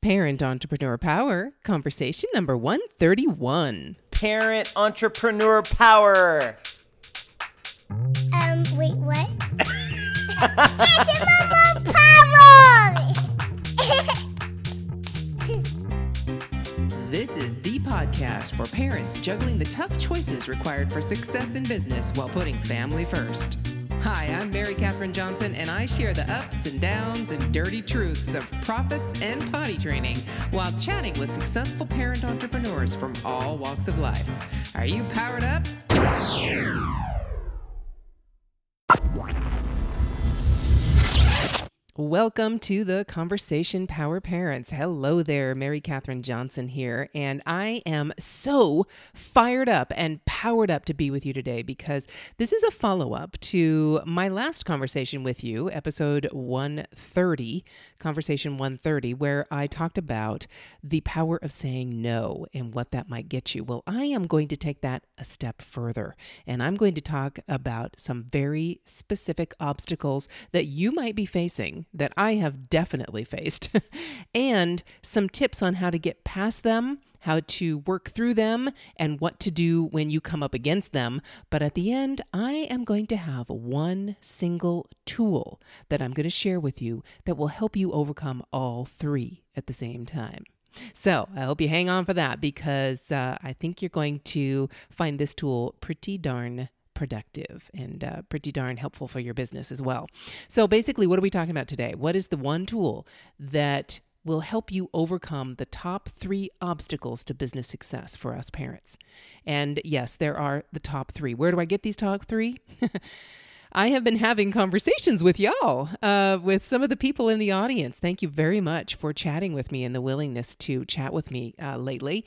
Parent Entrepreneur Power, conversation number 131. Parent Entrepreneur Power. Wait, what? Entrepreneur Power! This is the podcast for parents juggling the tough choices required for success in business while putting family first. Hi, I'm Mary Catherine Johnson, and I share the ups and downs and dirty truths of profits and potty training while chatting with successful parent entrepreneurs from all walks of life. Are you powered up? Welcome to the Conversation Power Parents. Hello there, Mary Catherine Johnson here, and I am so fired up and powered up to be with you today because this is a follow-up to my last conversation with you, episode 130, Conversation 130, where I talked about the power of saying no and what that might get you. Well, I am going to take that a step further, and I'm going to talk about some very specific obstacles that you might be facing that I have definitely faced, and some tips on how to get past them, how to work through them, and what to do when you come up against them. But at the end, I am going to have one single tool that I'm going to share with you that will help you overcome all three at the same time. So I hope you hang on for that because I think you're going to find this tool pretty darn productive and pretty darn helpful for your business as well. So basically, what are we talking about today? What is the one tool that will help you overcome the top three obstacles to business success for us parents? And yes, there are the top three. Where do I get these top three? I have been having conversations with y'all, with some of the people in the audience. Thank you very much for chatting with me and the willingness to chat with me lately.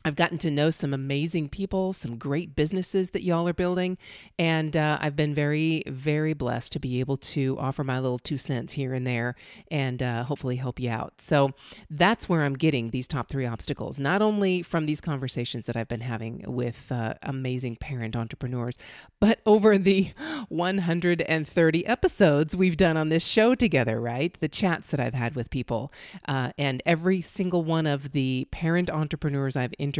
I've gotten to know some amazing people, some great businesses that y'all are building, and I've been very, very blessed to be able to offer my little 2 cents here and there and hopefully help you out. So that's where I'm getting these top three obstacles, not only from these conversations that I've been having with amazing parent entrepreneurs, but over the 130 episodes we've done on this show together, right? The chats that I've had with people, and every single one of the parent entrepreneurs I've interviewed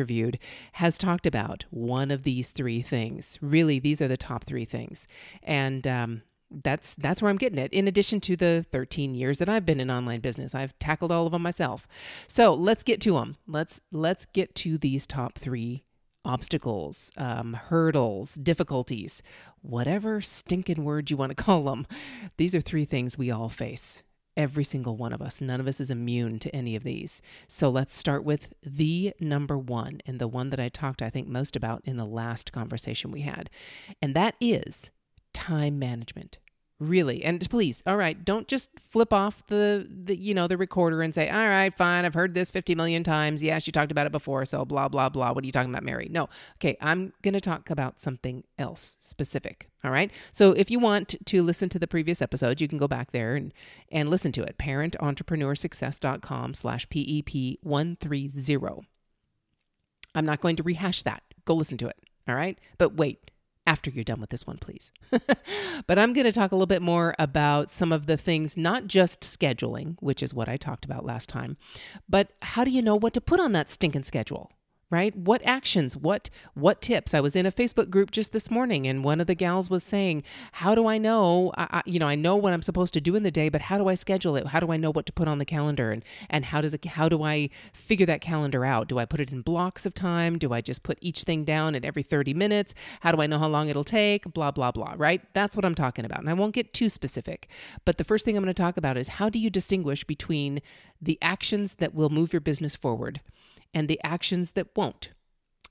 has talked about one of these three things. Really, these are the top three things. And that's where I'm getting it. In addition to the 13 years that I've been in online business, I've tackled all of them myself. So let's get to them. Let's get to these top three obstacles, hurdles, difficulties, whatever stinking word you want to call them. These are three things we all face. Every single one of us. None of us is immune to any of these. So let's start with the number one, and the one that I talked, I think, most about in the last conversation we had. And that is time management. Really. And please, all right, don't just flip off the recorder and say, all right, fine, I've heard this 50 million times. Yes, you talked about it before, so blah, blah, blah. What are you talking about, Mary? No. Okay, I'm going to talk about something else specific. All right. So if you want to listen to the previous episode, you can go back there and listen to it. ParentEntrepreneurSuccess.com/PEP130. I'm not going to rehash that. Go listen to it. All right. But wait. After you're done with this one, please. But I'm going to talk a little bit more about some of the things, not just scheduling, which is what I talked about last time, but how do you know what to put on that stinking schedule? Right? What actions, what tips? I was in a Facebook group just this morning, and one of the gals was saying, how do I know, I know what I'm supposed to do in the day, but how do I schedule it? How do I know what to put on the calendar? And how do I figure that calendar out? Do I put it in blocks of time? Do I just put each thing down at every 30 minutes? How do I know how long it'll take? Blah, blah, blah, right? That's what I'm talking about. And I won't get too specific, but the first thing I'm going to talk about is how do you distinguish between the actions that will move your business forward and the actions that won't.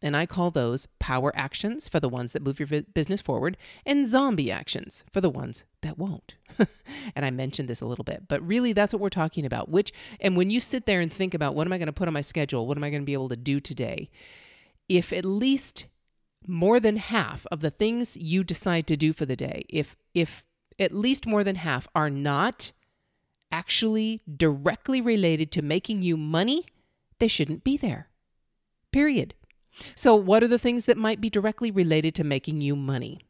And I call those power actions for the ones that move your business forward and zombie actions for the ones that won't. And I mentioned this a little bit, but really that's what we're talking about. And when you sit there and think about what am I going to put on my schedule? What am I going to be able to do today? If at least more than half of the things you decide to do for the day, if at least more than half are not actually directly related to making you money, they shouldn't be there. Period. So what are the things that might be directly related to making you money?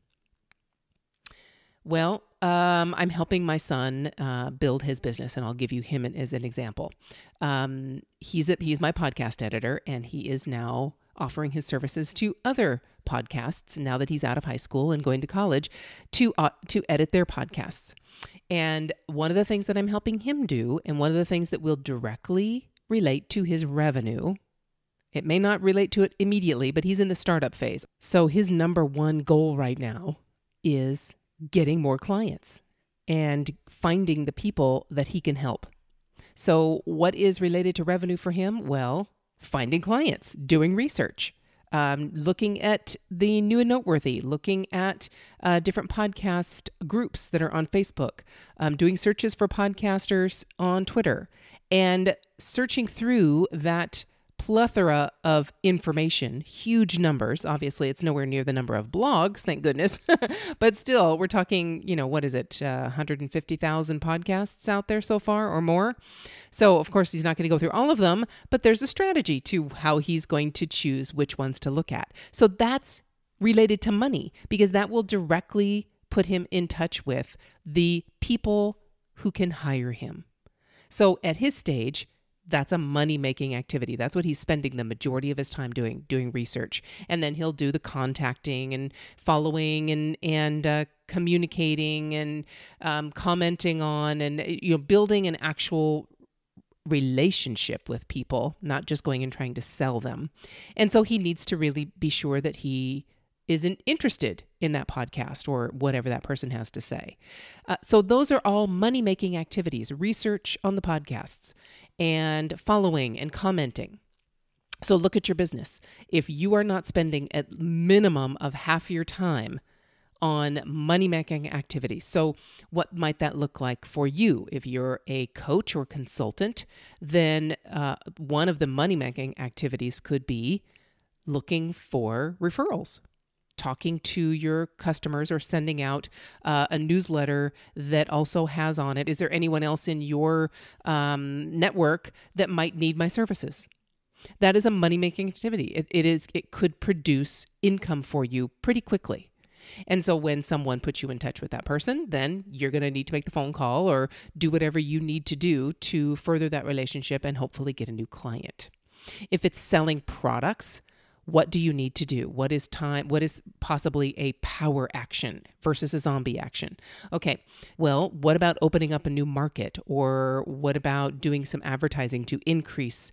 Well, I'm helping my son build his business, and I'll give you him as an example. He's my podcast editor, and he is now offering his services to other podcasts now that he's out of high school and going to college to edit their podcasts. And one of the things that I'm helping him do, and one of the things that will directly relate to his revenue, it may not relate to it immediately, but he's in the startup phase. So his number one goal right now is getting more clients and finding the people that he can help. So what is related to revenue for him? Well, finding clients, doing research, looking at the new and noteworthy, looking at different podcast groups that are on Facebook, doing searches for podcasters on Twitter, and searching through that plethora of information, huge numbers. Obviously, it's nowhere near the number of blogs, thank goodness. But still, we're talking, what is it, 150,000 podcasts out there so far or more. So, of course, he's not going to go through all of them, but there's a strategy to how he's going to choose which ones to look at. So that's related to money, because that will directly put him in touch with the people who can hire him. So at his stage, that's a money-making activity. That's what he's spending the majority of his time doing research. And then he'll do the contacting and following and communicating and commenting on and building an actual relationship with people, not just going and trying to sell them. And so he needs to really be sure that he isn't interested in that podcast or whatever that person has to say. So those are all money-making activities, research on the podcasts and following and commenting. So look at your business. If you are not spending at minimum of half your time on money-making activities. So what might that look like for you? If you're a coach or consultant, then one of the money-making activities could be looking for referrals, talking to your customers or sending out a newsletter that also has on it, is there anyone else in your network that might need my services? That is a money-making activity. It could produce income for you pretty quickly. And so when someone puts you in touch with that person, then you're going to need to make the phone call or do whatever you need to do to further that relationship and hopefully get a new client. If it's selling products, what do you need to do? What is possibly a power action versus a zombie action? Okay, well, what about opening up a new market? Or what about doing some advertising to increase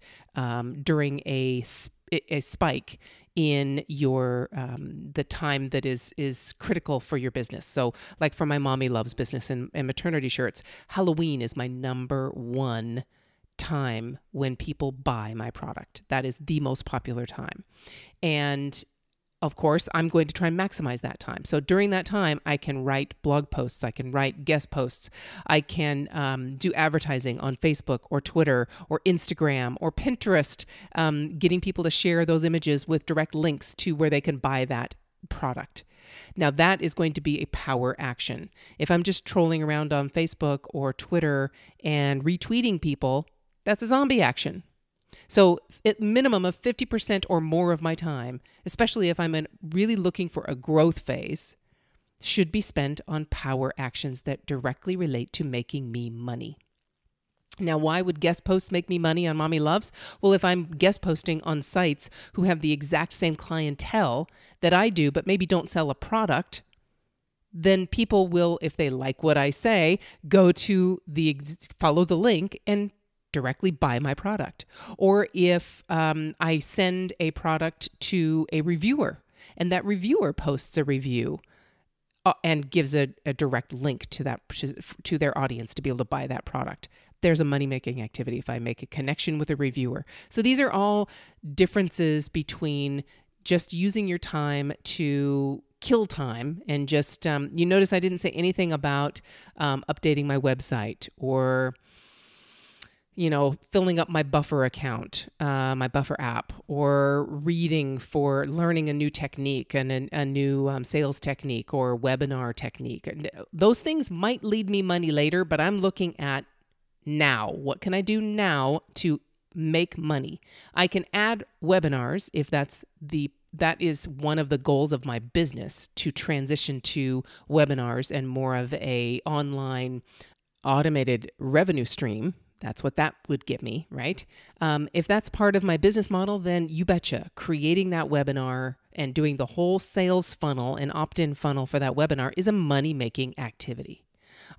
during a spike in your the time that is critical for your business? So like for my Mommy Loves business and maternity shirts, Halloween is my number one time when people buy my product. That is the most popular time. And of course, I'm going to try and maximize that time. So during that time, I can write blog posts, I can write guest posts, I can do advertising on Facebook or Twitter or Instagram or Pinterest, getting people to share those images with direct links to where they can buy that product. Now that is going to be a power action. If I'm just trolling around on Facebook or Twitter and retweeting people, that's a zombie action. So at minimum of 50% or more of my time, especially if I'm really looking for a growth phase, should be spent on power actions that directly relate to making me money. Now, why would guest posts make me money on Mommy Loves? Well, if I'm guest posting on sites who have the exact same clientele that I do, but maybe don't sell a product, then people will, if they like what I say, go to follow the link and directly buy my product. Or if I send a product to a reviewer and that reviewer posts a review and gives a direct link to their audience to be able to buy that product, there's a money-making activity if I make a connection with a reviewer. So these are all differences between just using your time to kill time and just, you notice I didn't say anything about updating my website or filling up my Buffer account, my Buffer app, or reading for learning a new technique and a new sales technique or webinar technique. And those things might lead me money later, but I'm looking at now. What can I do now to make money? I can add webinars if that's the that is one of the goals of my business, to transition to webinars and more of a online automated revenue stream. That's what that would get me, right? If that's part of my business model, then you betcha, creating that webinar and doing the whole sales funnel and opt-in funnel for that webinar is a money-making activity.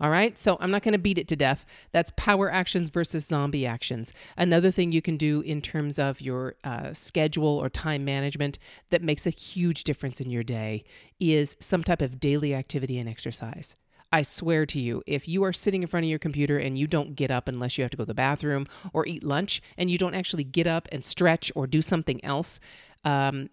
All right, so I'm not going to beat it to death. That's power actions versus zombie actions. Another thing you can do in terms of your schedule or time management that makes a huge difference in your day is some type of daily activity and exercise. I swear to you, if you are sitting in front of your computer and you don't get up unless you have to go to the bathroom or eat lunch, and you don't actually get up and stretch or do something else,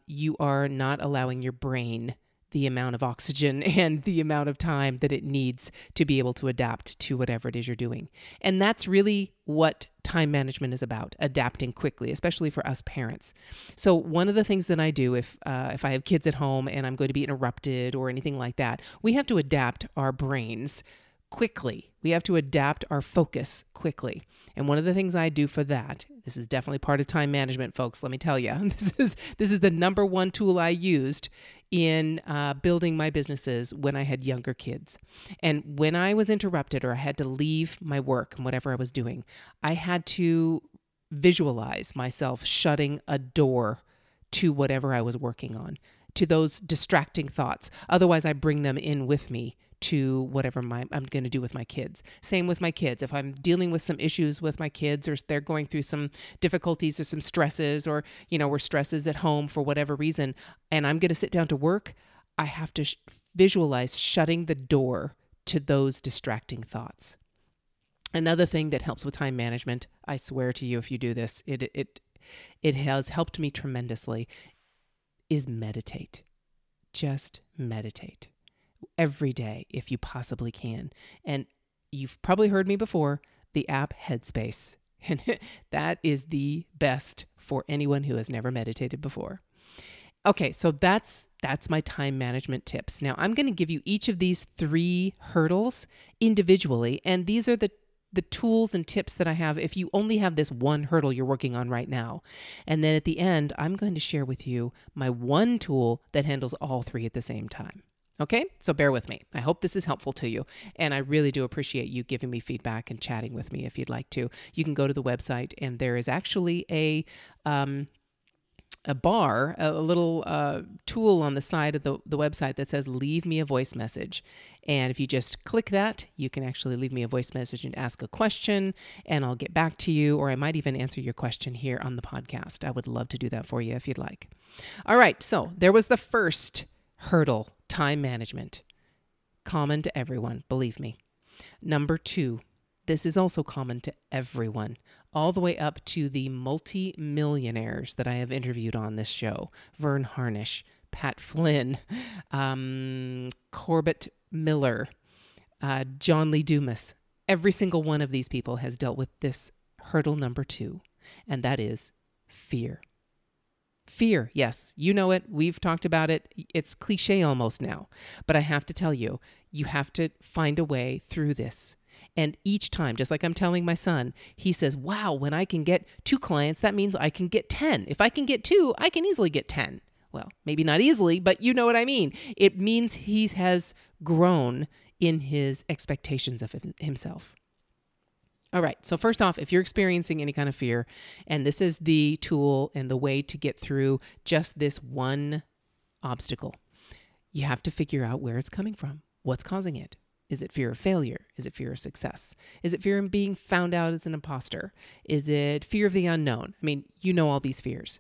you are not allowing your brain the amount of oxygen and the amount of time that it needs to be able to adapt to whatever it is you're doing. And that's really what time management is about, adapting quickly, especially for us parents. So one of the things that I do if I have kids at home and I'm going to be interrupted or anything like that, we have to adapt our brains quickly. We have to adapt our focus quickly. And one of the things I do for that, this is definitely part of time management, folks, let me tell you, this is the number one tool I used in building my businesses when I had younger kids. And when I was interrupted or I had to leave my work and whatever I was doing, I had to visualize myself shutting a door to whatever I was working on, to those distracting thoughts. Otherwise, I bring them in with me to whatever I'm going to do with my kids. Same with my kids. If I'm dealing with some issues with my kids, or they're going through some difficulties or some stresses, or, we're stresses at home for whatever reason, and I'm going to sit down to work, I have to visualize shutting the door to those distracting thoughts. Another thing that helps with time management, I swear to you, if you do this, it has helped me tremendously, is meditate. Just meditate. Every day, if you possibly can. And you've probably heard me before, the app Headspace. And that is the best for anyone who has never meditated before. Okay, so that's my time management tips. Now, I'm going to give you each of these 3 hurdles individually, and these are the tools and tips that I have if you only have this one hurdle you're working on right now. And then at the end, I'm going to share with you my one tool that handles all 3 at the same time. Okay, so bear with me. I hope this is helpful to you, and I really do appreciate you giving me feedback and chatting with me if you'd like to. You can go to the website, and there is actually a bar, a little tool on the side of the website that says leave me a voice message. And if you just click that, you can actually leave me a voice message and ask a question, and I'll get back to you, or I might even answer your question here on the podcast. I would love to do that for you if you'd like. All right, so there was the first hurdle. Time management. Common to everyone, believe me. Number 2, this is also common to everyone, all the way up to the multi-millionaires that I have interviewed on this show. Vern Harnish, Pat Flynn, Corbett Miller, John Lee Dumas. Every single one of these people has dealt with this hurdle number 2, and that is fear. Fear, yes, you know it. We've talked about it. It's cliche almost now. But I have to tell you, you have to find a way through this. And each time, just like I'm telling my son, he says, wow, when I can get 2 clients, that means I can get 10. If I can get 2, I can easily get 10. Well, maybe not easily, but you know what I mean. It means he has grown in his expectations of himself. All right, so first off, if you're experiencing any kind of fear, and this is the tool and the way to get through just this one obstacle, you have to figure out where it's coming from. What's causing it? Is it fear of failure? Is it fear of success? Is it fear of being found out as an imposter? Is it fear of the unknown? I mean, you know all these fears.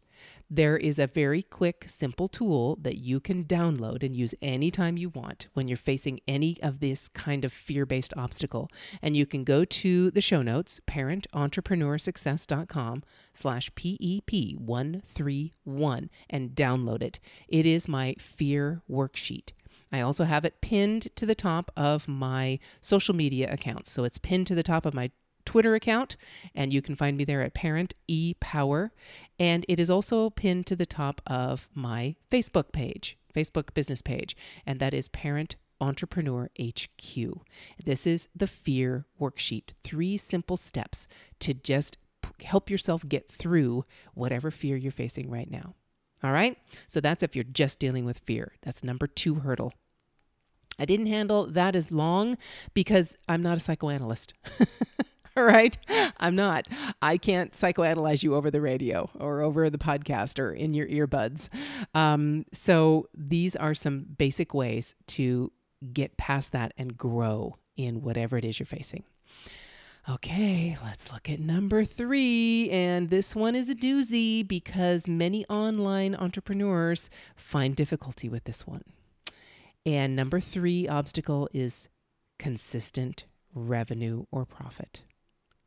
There is a very quick, simple tool that you can download and use anytime you want when you're facing any of this kind of fear-based obstacle. And you can go to the show notes, parententrepreneurssuccess.com/PEP131 and download it. It is my fear worksheet. I also have it pinned to the top of my social media accounts. So it's pinned to the top of my Twitter account, and you can find me there at Parent ePower. And it is also pinned to the top of my Facebook business page, and that is Parent Entrepreneur HQ. This is the fear worksheet. 3 simple steps to just help yourself get through whatever fear you're facing right now. All right. So that's if you're just dealing with fear. That's number 2 hurdle. I didn't handle that as long because I'm not a psychoanalyst. All right. I'm not. I can't psychoanalyze you over the radio or over the podcast or in your earbuds. So these are some basic ways to get past that and grow in whatever it is you're facing. Okay, let's look at number 3. And this one is a doozy because many online entrepreneurs find difficulty with this one. And number 3 obstacle is consistent revenue or profit.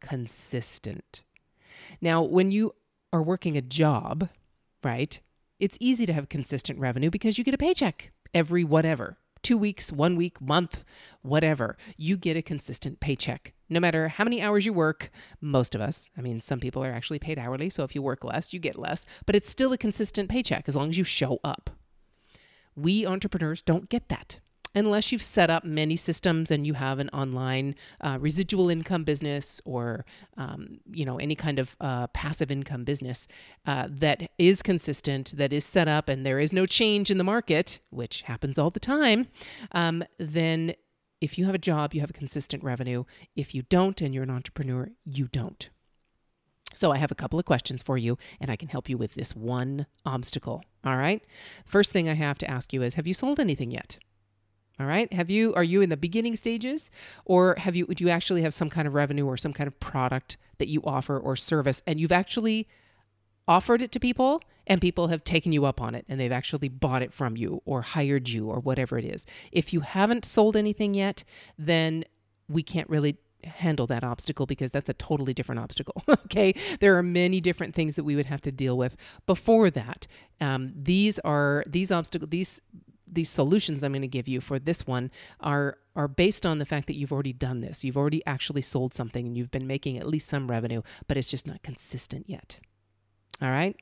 Consistent. Now, when you are working a job, right, it's easy to have consistent revenue because you get a paycheck every whatever. 2 weeks, 1 week, month, whatever. You get a consistent paycheck. No matter how many hours you work, most of us, I mean, some people are actually paid hourly, so if you work less, you get less, but it's still a consistent paycheck as long as you show up. We entrepreneurs don't get that unless you've set up many systems and you have an online residual income business or, any kind of passive income business that is consistent, that is set up, and there is no change in the market, which happens all the time, then if you have a job, you have a consistent revenue. If you don't and you're an entrepreneur, you don't. So I have a couple of questions for you, and I can help you with this one obstacle. All right. First thing I have to ask you is, have you sold anything yet? All right. Are you in the beginning stages, or do you actually have some kind of revenue or some kind of product that you offer or service, and you've actually offered it to people and people have taken you up on it and they've actually bought it from you or hired you or whatever it is? If you haven't sold anything yet, then we can't really handle that obstacle because that's a totally different obstacle. Okay. There are many different things that we would have to deal with before that. These solutions I'm going to give you for this one are based on the fact that you've already done this. You've already actually sold something and you've been making at least some revenue, but it's just not consistent yet. All right.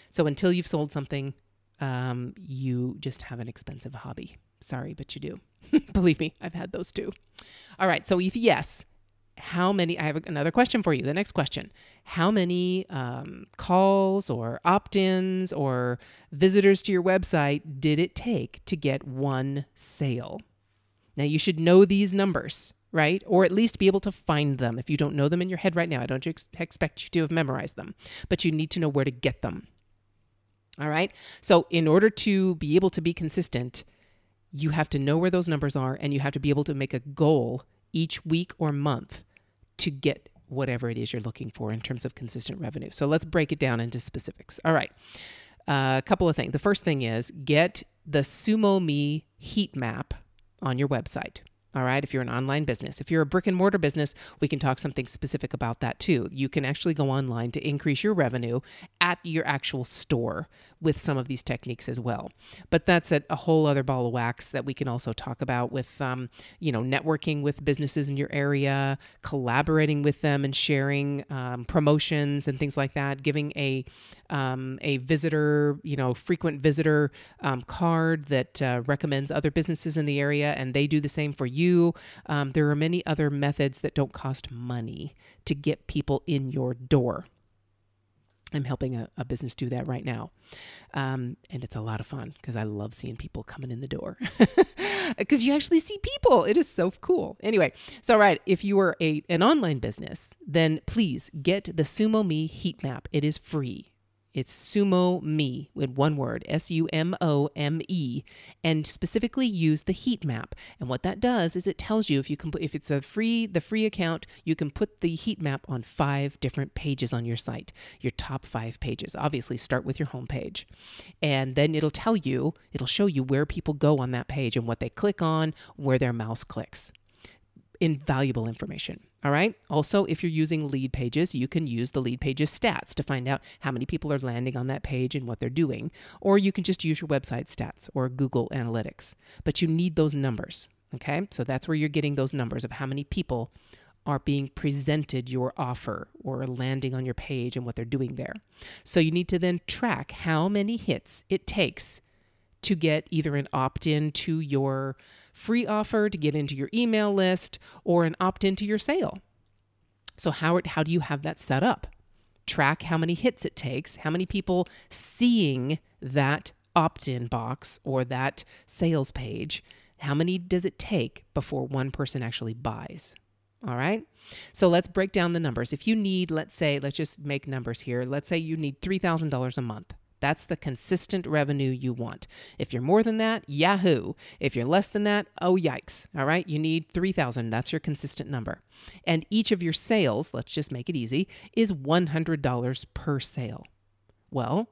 So until you've sold something, you just have an expensive hobby. Sorry, but you do. Believe me, I've had those too. All right. So if yes, I have another question for you. The next question: how many calls or opt-ins or visitors to your website did it take to get one sale? Now you should know these numbers, right? Or at least be able to find them. If you don't know them in your head right now, I don't expect you to have memorized them, but you need to know where to get them. All right. So in order to be able to be consistent, you have to know where those numbers are, and you have to be able to make a goal each week or month to get whatever it is you're looking for in terms of consistent revenue. So let's break it down into specifics. All right. A couple of things. The first thing is get the Sumo Me heat map on your website. All right. If you're an online business, if you're a brick and mortar business, we can talk something specific about that too. You can actually go online to increase your revenue at your actual store with some of these techniques as well. But that's a whole other ball of wax that we can also talk about with, networking with businesses in your area, collaborating with them and sharing promotions and things like that, giving a visitor, frequent visitor card that recommends other businesses in the area, and they do the same for you. There are many other methods that don't cost money to get people in your door. I'm helping a business do that right now. And it's a lot of fun because I love seeing people coming in the door because you actually see people. It is so cool. Anyway, so right, if you are an online business, then please get the Sumo Me heat map. It is free. It's Sumo Me with one word, SUMOME, and specifically use the heat map. And what that does is it tells you if it's the free account, you can put the heat map on 5 different pages on your site, your top 5 pages. Obviously, start with your home page. And then it'll show you where people go on that page and what they click on, where their mouse clicks. Invaluable information. All right. Also, if you're using lead pages, you can use the lead pages stats to find out how many people are landing on that page and what they're doing. Or you can just use your website stats or Google Analytics. But you need those numbers. Okay. So that's where you're getting those numbers of how many people are being presented your offer or landing on your page and what they're doing there. So you need to then track how many hits it takes to get either an opt-in to your free offer, to get into your email list, or an opt-in to your sale. So how do you have that set up? track how many hits it takes, how many people seeing that opt-in box or that sales page, how many does it take before one person actually buys? All right. So let's break down the numbers. If you need, let's just make numbers here. Let's say you need $3,000 a month. That's the consistent revenue you want. If you're more than that, yahoo. If you're less than that, oh yikes. All right. You need 3,000. That's your consistent number. And each of your sales, let's just make it easy, is $100 per sale. Well,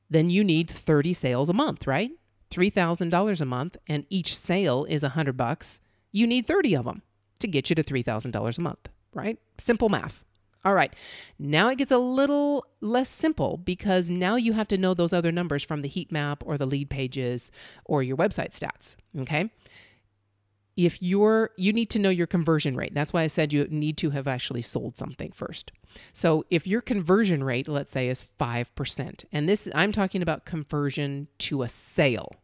then you need 30 sales a month, right? $3,000 a month, and each sale is $100. You need 30 of them to get you to $3,000 a month, right? Simple math. All right. Now it gets a little less simple because now you have to know those other numbers from the heat map or the lead pages or your website stats, okay? You need to know your conversion rate. That's why I said you need to have actually sold something first. So if your conversion rate, let's say, is 5%, and this, I'm talking about conversion to a sale,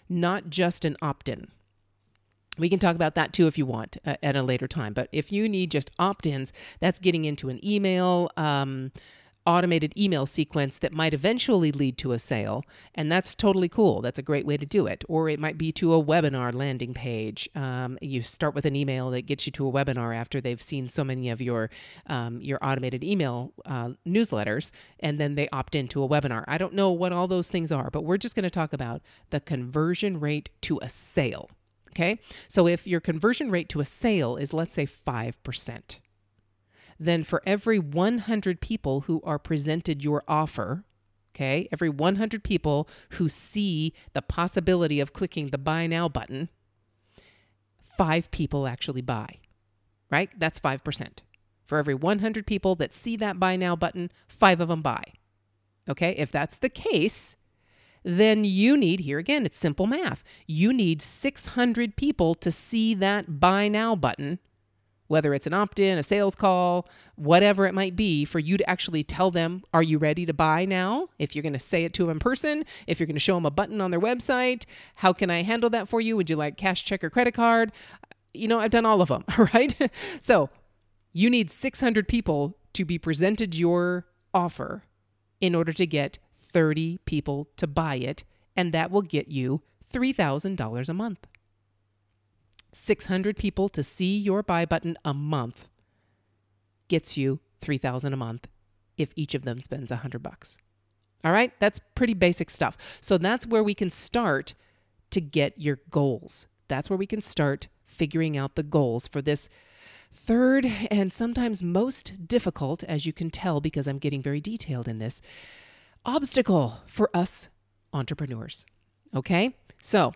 not just an opt-in. We can talk about that too if you want at a later time. But if you need just opt-ins, that's getting into an email, automated email sequence that might eventually lead to a sale. And that's totally cool. That's a great way to do it. Or it might be to a webinar landing page. You start with an email that gets you to a webinar after they've seen so many of your automated email newsletters, and then they opt into a webinar. I don't know what all those things are, but we're just going to talk about the conversion rate to a sale. Okay, so if your conversion rate to a sale is, let's say, 5%, then for every 100 people who are presented your offer, okay, every 100 people who see the possibility of clicking the buy now button, 5 people actually buy, right? That's 5%. For every 100 people that see that buy now button, 5 of them buy. Okay, if that's the case, then you need, here again, it's simple math. You need 600 people to see that buy now button, whether it's an opt-in, a sales call, whatever it might be, for you to actually tell them, are you ready to buy now? If you're going to say it to them in person, if you're going to show them a button on their website, how can I handle that for you? Would you like cash, check, or credit card? You know, I've done all of them, right? So you need 600 people to be presented your offer in order to get 30 people to buy it, and that will get you $3,000 a month. 600 people to see your buy button a month gets you $3,000 a month if each of them spends $100. All right, that's pretty basic stuff. So that's where we can start to get your goals. That's where we can start figuring out the goals for this third and sometimes most difficult, as you can tell because I'm getting very detailed in this, obstacle for us entrepreneurs. Okay? So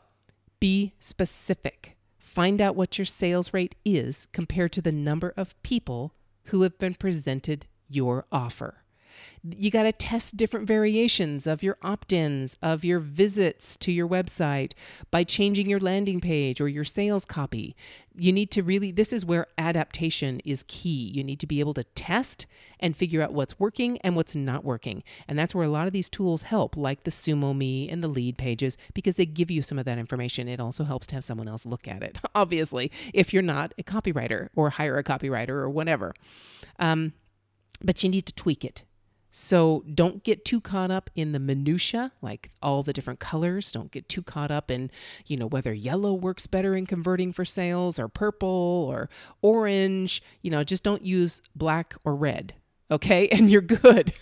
be specific. Find out what your sales rate is compared to the number of people who have been presented your offer. You got to test different variations of your opt-ins, of your visits to your website by changing your landing page or your sales copy. You need to really, this is where adaptation is key. You need to be able to test and figure out what's working and what's not working. And that's where a lot of these tools help, like the Sumo Me and the lead pages, because they give you some of that information. It also helps to have someone else look at it, obviously, if you're not a copywriter or hire a copywriter or whatever. But you need to tweak it. So don't get too caught up in the minutia, like all the different colors. Don't get too caught up in, whether yellow works better in converting for sales or purple or orange. Just don't use black or red. Okay. And you're good.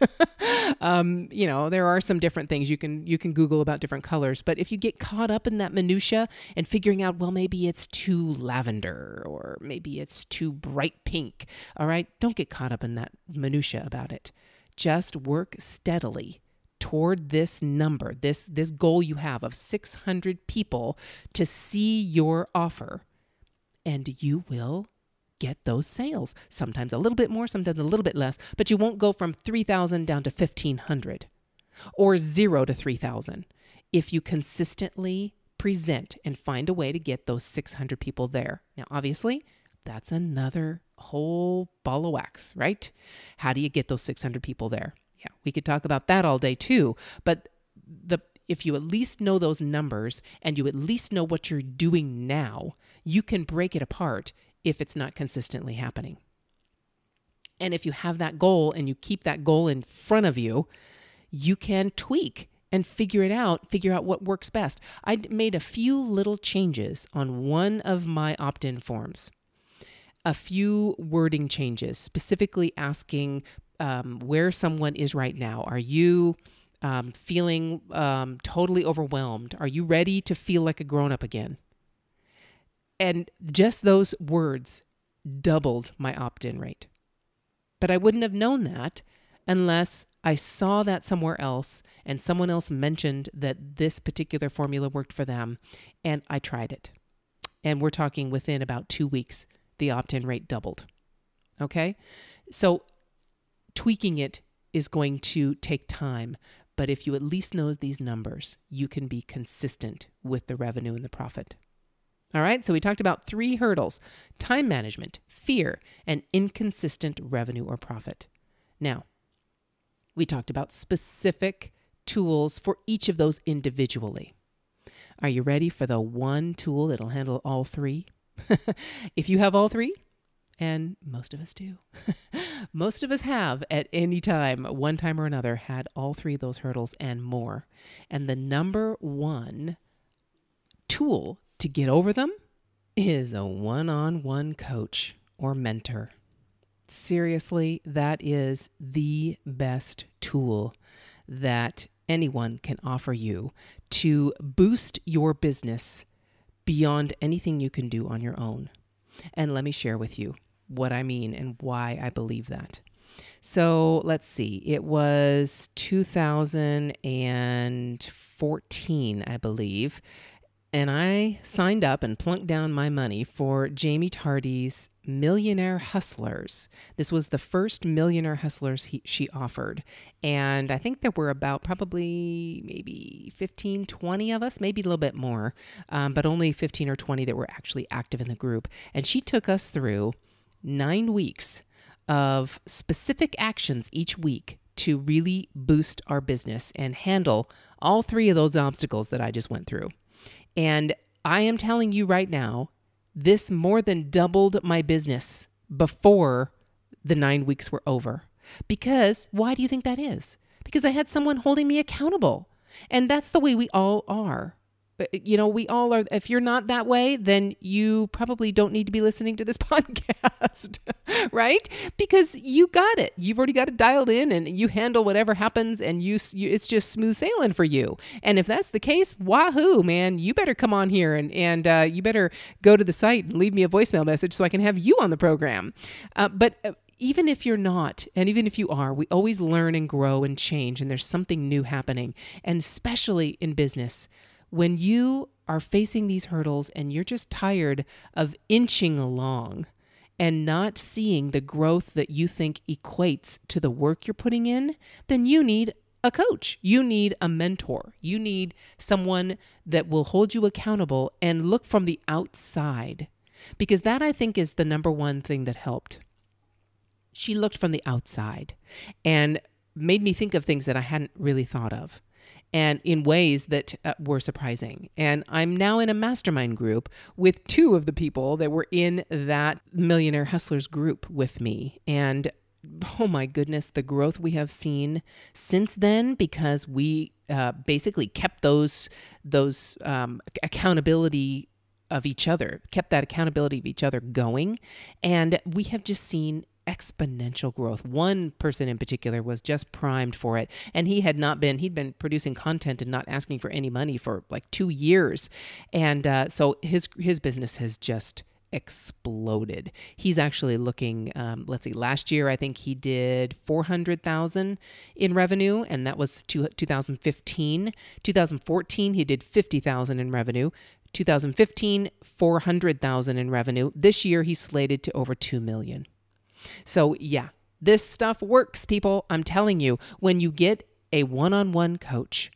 There are some different things you can Google about different colors, but if you get caught up in that minutia and figuring out, well, maybe it's too lavender or maybe it's too bright pink. All right. Don't get caught up in that minutia about it. Just work steadily toward this number, this goal you have of 600 people to see your offer, and you will get those sales. Sometimes a little bit more, sometimes a little bit less, but you won't go from 3,000 down to 1,500 or 0 to 3,000 if you consistently present and find a way to get those 600 people there. Now, obviously, that's another whole ball of wax, right? How do you get those 600 people there? Yeah, we could talk about that all day too. But if you at least know those numbers and you at least know what you're doing now, you can break it apart if it's not consistently happening. And if you have that goal and you keep that goal in front of you, you can tweak and figure out what works best. I made a few little changes on one of my opt-in forms, a few wording changes, specifically asking where someone is right now. Are you feeling totally overwhelmed? Are you ready to feel like a grown-up again? And just those words doubled my opt-in rate. But I wouldn't have known that unless I saw that somewhere else and someone else mentioned that this particular formula worked for them, and I tried it. And we're talking within about 2 weeks, the opt-in rate doubled. Okay? So tweaking it is going to take time, but if you at least know these numbers, you can be consistent with the revenue and the profit. All right, so we talked about 3 hurdles: time management, fear, and inconsistent revenue or profit. Now, we talked about specific tools for each of those individually. Are you ready for the one tool that'll handle all 3? If you have all 3, and most of us do, most of us have at any time, one time or another, had all 3 of those hurdles and more. And the number one tool to get over them is a one-on-one coach or mentor. Seriously, that is the best tool that anyone can offer you to boost your business beyond anything you can do on your own. And let me share with you what I mean and why I believe that. So let's see, it was 2014, I believe, and I signed up and plunked down my money for Jamie Tardy's Millionaire Hustlers. This was the first Millionaire Hustlers she offered. And I think there were about probably maybe 15, 20 of us, maybe a little bit more, but only 15 or 20 that were actually active in the group. And she took us through 9 weeks of specific actions each week to really boost our business and handle all 3 of those obstacles that I just went through. And I am telling you right now, this more than doubled my business before the 9 weeks were over. Because why do you think that is? Because I had someone holding me accountable. And that's the way we all are. You know, we all are. If you're not that way, then you probably don't need to be listening to this podcast, right? Because you got it. You've already got it dialed in and you handle whatever happens and it's just smooth sailing for you. And if that's the case, wahoo, man, you better come on here and you better go to the site and leave me a voicemail message so I can have you on the program. But even if you're not, and even if you are, we always learn and grow and change, and there's something new happening. And especially in business, when you are facing these hurdles and you're just tired of inching along and not seeing the growth that you think equates to the work you're putting in, then you need a coach. You need a mentor. You need someone that will hold you accountable and look from the outside, because that, I think, is the number one thing that helped. She looked from the outside and made me think of things that I hadn't really thought of, and in ways that were surprising. And I'm now in a mastermind group with 2 of the people that were in that Millionaire Hustlers group with me. And oh my goodness, the growth we have seen since then, because we basically kept those accountability of each other, kept that accountability of each other going. And we have just seen exponential growth. One person in particular was just primed for it. And he'd been producing content and not asking for any money for like 2 years. And so his business has just exploded. He's actually looking, last year, I think he did 400,000 in revenue, and that was 2015. 2014, he did 50,000 in revenue. 2015, 400,000 in revenue. This year, he's slated to over 2 million. So yeah, this stuff works, people. I'm telling you, when you get a one-on-one coach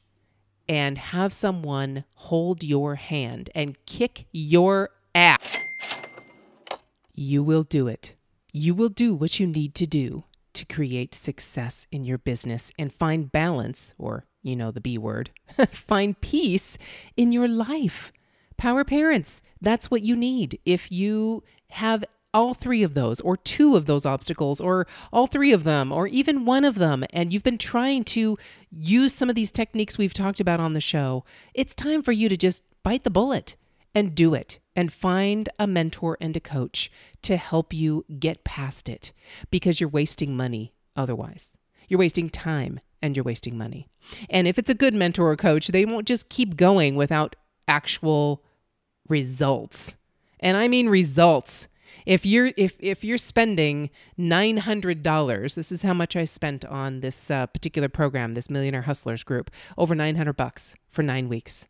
and have someone hold your hand and kick your ass, you will do it. You will do what you need to do to create success in your business and find balance, or, the B word, find peace in your life. Power parents, that's what you need. If you have all three of those, or two of those obstacles, or all three of them, or even one of them, and you've been trying to use some of these techniques we've talked about on the show, it's time for you to just bite the bullet and do it and find a mentor and a coach to help you get past it, because you're wasting money otherwise. You're wasting time and you're wasting money. And if it's a good mentor or coach, they won't just keep going without actual results. And I mean results. If you're spending $900, this is how much I spent on this particular program, this Millionaire Hustlers group, over $900 for 9 weeks.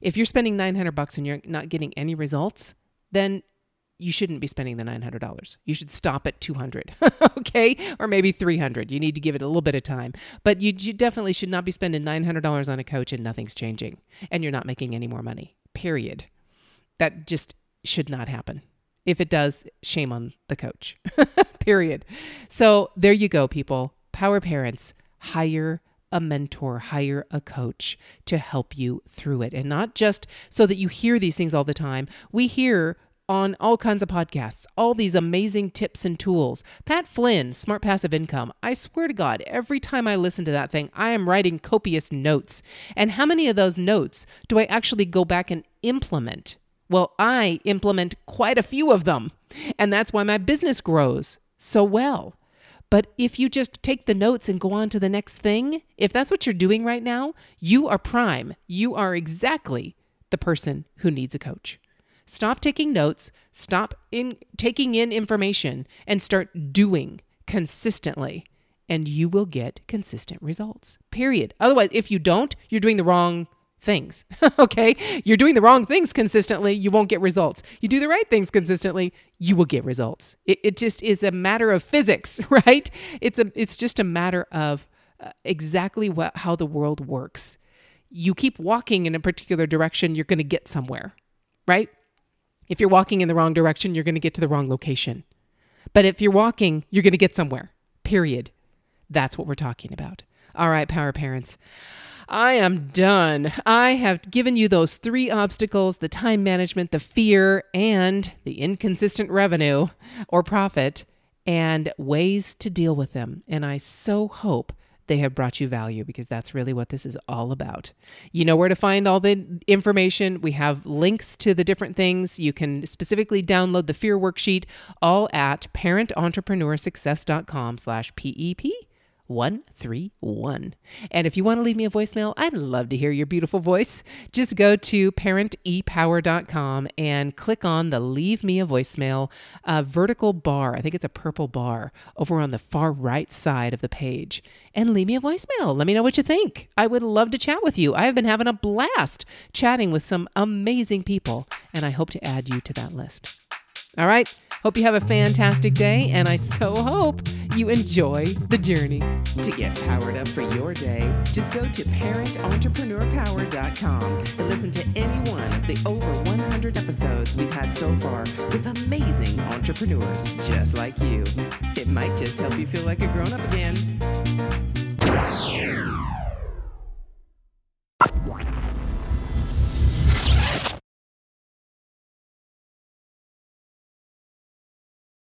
If you're spending $900 and you're not getting any results, then you shouldn't be spending the $900. You should stop at $200, okay? Or maybe $300. You need to give it a little bit of time. But you definitely should not be spending $900 on a coach and nothing's changing and you're not making any more money, period. That just should not happen. If it does, shame on the coach, period. So there you go, people. Power parents, hire a mentor, hire a coach to help you through it. And not just so that you hear these things all the time. We hear on all kinds of podcasts, all these amazing tips and tools. Pat Flynn, Smart Passive Income. I swear to God, every time I listen to that thing, I am writing copious notes. And how many of those notes do I actually go back and implement? Well, I implement quite a few of them. And that's why my business grows so well. But if you just take the notes and go on to the next thing, if that's what you're doing right now, you are prime. You are exactly the person who needs a coach. Stop taking notes, stop taking in information, and start doing consistently, and you will get consistent results, period. Otherwise, if you don't, you're doing the wrong things, okay? You're doing the wrong things consistently, you won't get results. You do the right things consistently, you will get results. It just is a matter of physics, right? It's just a matter of exactly how the world works. You keep walking in a particular direction, you're going to get somewhere, right? If you're walking in the wrong direction, you're going to get to the wrong location. But if you're walking, you're going to get somewhere, period. That's what we're talking about. All right, power parents, I am done. I have given you those 3 obstacles: the time management, the fear, and the inconsistent revenue or profit, and ways to deal with them. And I so hope they have brought you value, because that's really what this is all about. You know where to find all the information. We have links to the different things. You can specifically download the fear worksheet, all at parententrepreneurssuccess.com/PEP131. And if you want to leave me a voicemail, I'd love to hear your beautiful voice. Just go to parentepower.com and click on the Leave Me a Voicemail vertical bar. I think it's a purple bar over on the far right side of the page. And leave me a voicemail. Let me know what you think. I would love to chat with you. I have been having a blast chatting with some amazing people, and I hope to add you to that list. All right. Hope you have a fantastic day, and I so hope you enjoy the journey. To get powered up for your day, just go to parententrepreneur.power.com and listen to any one of the over 100 episodes we've had so far with amazing entrepreneurs just like you. It might just help you feel like a grown-up again.